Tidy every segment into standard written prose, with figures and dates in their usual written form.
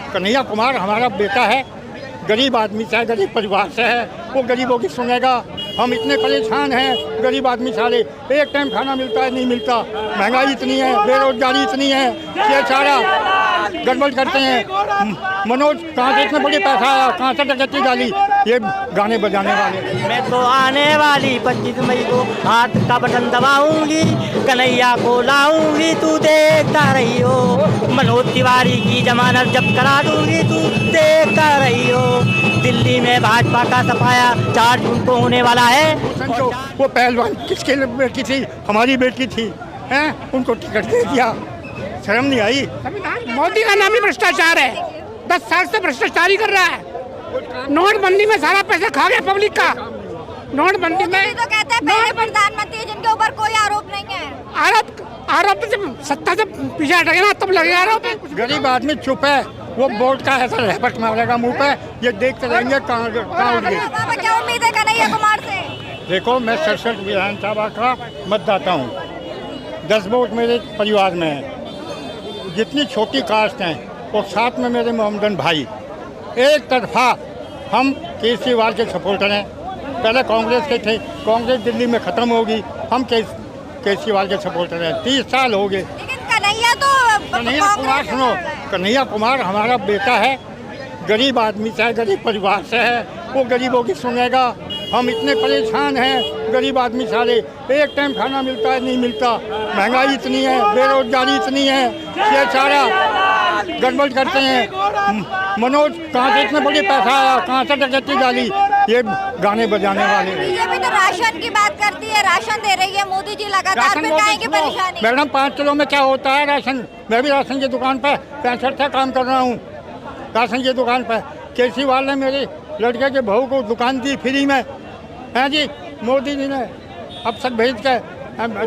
कन्हैया कुमार हमारा बेटा है, गरीब आदमी से है, गरीब परिवार से है, वो गरीबों की सुनेगा। हम इतने परेशान हैं, गरीब आदमी सारे, एक टाइम खाना मिलता है नहीं मिलता, महंगाई इतनी है, बेरोजगारी इतनी है, ये सारा गड़बड़ करते हैं। मनोज कहाँ से इतने बड़े पैसा आया, कहाँ से डकैती डाली, ये गाने बजाने वाले। मैं तो आने वाली 25 मई को हाथ का बटन दबाऊंगी, कन्हैया को लाऊंगी, तू देखता रही हो। मनोज तिवारी की जमानत जब करा दूंगी, तू देखता रही हो। दिल्ली में भाजपा का सफाया 4 जून को होने वाला है। वो पहलवान किसके बेटी थी, हमारी बेटी थी, हैं, उनको टिकट दे दिया, शर्म नहीं आई। मोदी का नाम ही भ्रष्टाचार है, 10 साल से भ्रष्टाचारी कर रहा है। नोटबंदी में सारा पैसा खा गया पब्लिक का। नोटबंदी में तो कहते हैं पहले प्रधानमंत्री जिनके ऊपर कोई आरोप नहीं है। आरोप तो जब सत्ता से पीछे हटेगा ना तब लगेगा आरोप। गरीब आदमी चुप है, वो वोट का ऐसा रहबट मारेगा मुंह पे, ये देखते रहेंगे कहाँ उठ गई। क्या उम्मीद है कन्हैया कुमार से? देखो, मैं 67 विधानसभा का मतदाता हूँ, 10 वोट मेरे परिवार में है, जितनी छोटी कास्ट हैं और साथ में मेरे मोहम्मदन भाई, एक तरफा हम केजरीवाल के सपोर्टर हैं। पहले कांग्रेस के थे, कांग्रेस दिल्ली में ख़त्म होगी, हम केजरीवाल के सपोर्टर हैं। 30 साल हो गए। लेकिन कन्हैया तो कन्हैया कुमार, सुनो, कन्हैया कुमार हमारा बेटा है, गरीब आदमी से है, गरीब परिवार से है, वो गरीबों की सुनेगा। हम इतने परेशान हैं, गरीब आदमी सारे, एक टाइम खाना मिलता है नहीं मिलता, महंगाई इतनी है, बेरोजगारी इतनी है, ये सारा गड़बड़ करते हैं। मनोज कहाँ से इतने बड़े पैसा आया, कहाँ से डकैती डाली, ये गाने बजाने वाले। बीजेपी तो राशन की बात करती है, राशन दे रही है, मोदी जी लगातार बताएंगे परेशानी। मैडम 5 किलो में क्या होता है राशन? मैं भी राशन की दुकान पर 65 से काम कर रहा हूँ, राशन की दुकान पर। केजरीवाल ने मेरे लड़के के बहू को दुकान दी फ्री में, हैं जी। मोदी जी ने अब सब भेज के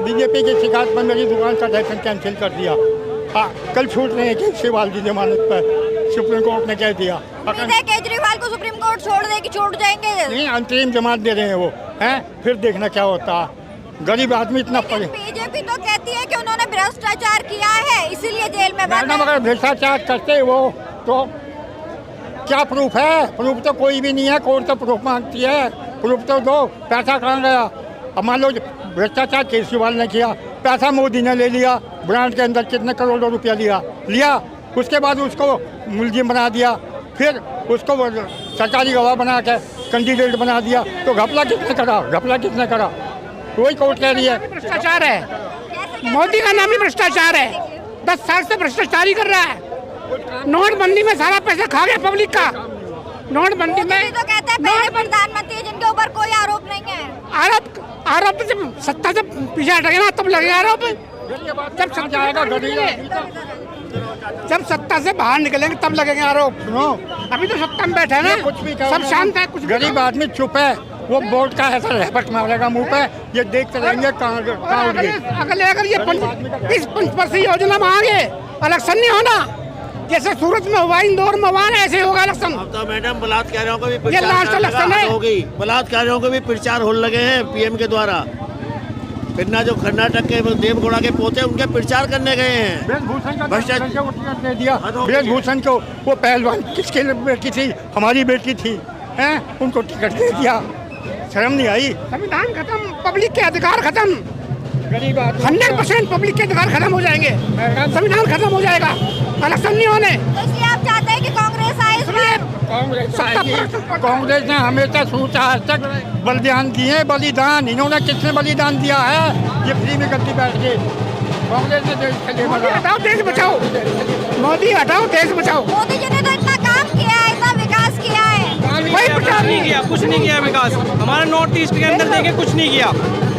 बीजेपी की शिकायत पर मेरी दुकान का लाइसेंस कैंसिल कर दिया। हाँ, कल छूट रहे हैं केजरीवाल की जमानत पर, सुप्रीम कोर्ट ने कह दिया। केजरीवाल को सुप्रीम कोर्ट छोड़ देगी, छोड़ जाएंगे नहीं, अंतरिम जमानत दे रहे हैं वो, हैं, फिर देखना क्या होता है। गरीब आदमी इतना पड़े। बीजेपी तो कहती है कि उन्होंने भ्रष्टाचार किया है, इसीलिए जेल में बंद है। अगर भ्रष्टाचार करते वो तो क्या प्रूफ है? प्रूफ तो कोई भी नहीं है, कोर्ट तो प्रूफ मांगती है, प्रूफ तो दो। पैसा कहाँ गया? अब मान लो भ्रष्टाचार केजरीवाल ने किया, पैसा मोदी ने ले लिया, ब्रांड के अंदर कितने करोड़ों रुपया लिया, उसके बाद उसको मुलजिम बना दिया, फिर उसको सरकारी गवाह बना के कैंडिडेट बना दिया, तो घपला किसने करा? घपला किसने करा? वही कोर्ट कह रही है भ्रष्टाचार है। मोदी का नाम ही भ्रष्टाचार है, 10 साल से भ्रष्टाचारी कर रहा है। नोटबंदी में सारा पैसा खा गया पब्लिक का। नोटबंदी में तो कहते हैं पहले प्रधानमंत्री जिनके ऊपर कोई आरोप नहीं है। आरोप तो जब सत्ता से पीछे हटेगा ना तब लगेगा आरोप। जब सत्ता से बाहर निकलेंगे तब लगेगा आरोप। अभी तो सत्ता में बैठे हैं ना, कुछ भी सब शांत है। कुछ गरीब आदमी चुप है, वो वोट का ऐसा रहबट मारेगा मुंह पे, ये देखते रहेंगे कहाँ उठ गई। अगर ये 25% योजना में आगे इलेक्शन नहीं होना, जैसे सूरत में हुआ, इंदौर में हुआ, ऐसे होगा इलेक्शन। अब तो मैडम बलात्कारियों को भी ये लास्ट इलेक्शन है, हो गई, बलात्कारियों को भी प्रचार होने लगे हैं पीएम के द्वारा। फिर ना जो कर्नाटक के देवगौड़ा के पोते उनके प्रचार करने गए हैं। ब्रजभूषण को, वो पहलवान किसके बेटी थी, हमारी बेटी थी, हैं, उनको टिकट दे दिया, शर्म नहीं आई। संविधान खत्म, पब्लिक के अधिकार खत्म, 100% पब्लिक के अधिकार खत्म हो जाएंगे, संविधान खत्म हो जाएगा, इलेक्शन नहीं होने। इसलिए आप चाहते हैं कि कांग्रेस आए इस बार? कांग्रेस ने हमेशा सोचा, आज तक बलिदान दिए, बलिदान इन्होंने किसने बलिदान दिया है? ये फ्री में गद्दी बैठ गए। कांग्रेस ने देश के लिए हटाओ, देश बचाओ, मोदी हटाओ, देश बचाओ। मोदी जी ने तो इतना काम किया है, इतना विकास किया है, कोई प्रचार नहीं किया, कुछ नहीं किया विकास। हमारे नॉर्थ ईस्ट के अंदर देखे कुछ नहीं किया।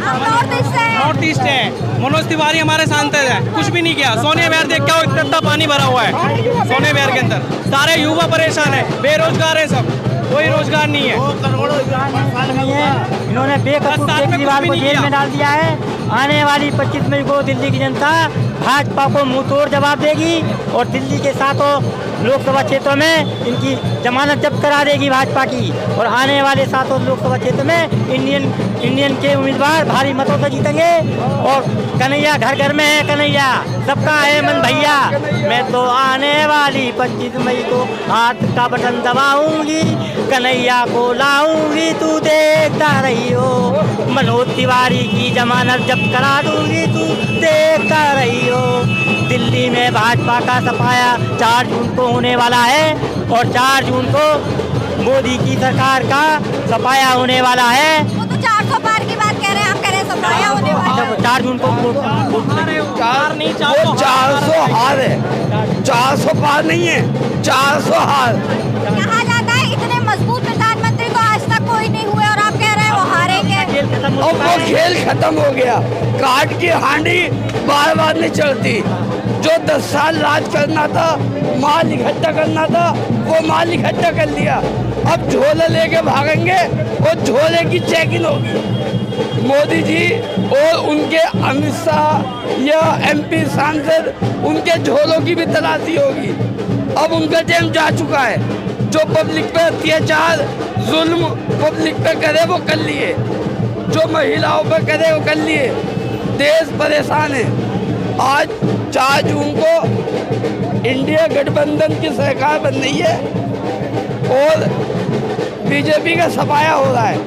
नॉर्थ ईस्ट है, मनोज तिवारी हमारे सांसद है, कुछ भी नहीं किया। सोने बहर देख क्या इतना पानी भरा हुआ है सोने बहर के अंदर, सारे युवा परेशान है, बेरोजगार है सब, कोई रोजगार नहीं है। इन्होंने बेकसूर केजरीवाल को जेल में डाल दिया है। आने वाली 25 मई को दिल्ली की जनता भाजपा को मुंह तोड़ जवाब देगी और दिल्ली के साथों लोकसभा क्षेत्रों में इनकी जमानत जब्त करा देगी भाजपा की, और आने वाले 7 लोकसभा क्षेत्र में इंडियन के उम्मीदवार भारी मतों से जीतेंगे। और कन्हैया घर घर में है, कन्हैया सबका है मन भैया। मैं तो आने वाली 25 मई को हाथ का बटन दबाऊंगी, कन्हैया को लाऊंगी, तू देखता रही हो। मनोज तिवारी की जमानत जब करा दूंगी, तू देखता रही हो। दिल्ली में भाजपा का सफाया 4 जून को होने वाला है और 4 जून को मोदी की सरकार का सफाया होने वाला है। वो तो 400 पार की बात कह रहे हैं, हम कह रहे हैं सफाया होने वाला है। 4 जून को वो 400 हार है, 400 पार नहीं है, 400 हार। कहा जाता है इतने मजबूत प्रधानमंत्री तो आज तक कोई नहीं हुए और आप कह रहे हैं वो हारेंगे। अब वो खेल खत्म हो गया। काट की हांडी बार बार नहीं चलती। जो 10 साल राज करना था, माल इकट्ठा करना था, वो माल इकट्ठा कर लिया। अब झोले लेके भागेंगे और झोले की चेकिंग होगी। मोदी जी और उनके अमित शाह या MP सांसद, उनके झोलों की भी तलाशी होगी। अब उनका टाइम जा चुका है। जो पब्लिक पे अत्याचार जुल्म पब्लिक पे करे वो कर लिए, जो महिलाओं पे करे वो कर लिए। देश परेशान है। आज 4 जून को इंडिया गठबंधन की सरकार बन रही है और बीजेपी का सफाया हो रहा है।